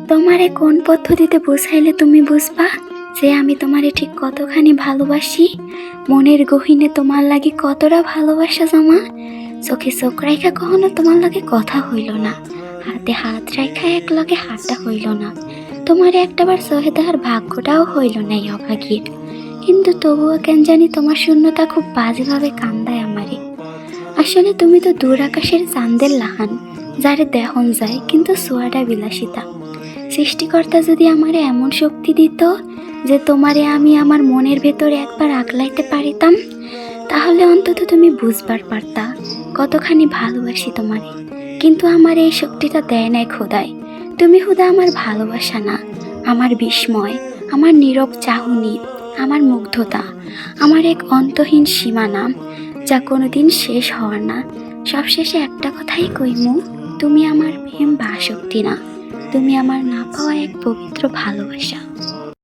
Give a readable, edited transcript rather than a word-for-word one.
তোমারে কোন পদ্ধতিতে বুঝাইলে তুমি বুঝবা যে আমি তোমারে ঠিক কতখানি ভালোবাসি? মনের গহীনে তোমার লাগে কতটা ভালোবাসা জমা। চোখে চোখ রাইখা কখনো তোমার লাগে কথা হইল না, হাতে হাত রাইখা এক লগে হাতটা হইল না, তোমারে একটাবার চোখে দেখার ভাগ্যটাও হইল না এই অভাগীর। কিন্তু তবুও কেন জানি তোমার শূন্যতা খুব বাজেভাবে কান্দায় আমারে। আসলে তুমি তো দূর আকাশের চাঁদের লাহান, যারে দেহন যায় কিন্তু সোয়াটা বিলাসিতা। সৃষ্টিকর্তা যদি আমারে এমন শক্তি দিত যে তোমারে আমি আমার মনের ভেতরে একবার আগলাইতে পারিতাম, তাহলে অন্তত তুমি বুঝবার পারতা কতখানি ভালোবাসি তোমারে। কিন্তু আমার এই শক্তিটা দেয় নাই খোদাই। তুমি হুদা আমার ভালোবাসা না, আমার বিস্ময়, আমার নীরব চাহনি, আমার মুগ্ধতা, আমার এক অন্তহীন সীমানা, যা কোনোদিন শেষ হওয়ার না। সবশেষে একটা কথাই কইমু, তুমি আমার প্রেম বা আসক্তি না, তুমি আমার না পাওয়া এক পবিত্র ভালোবাসা।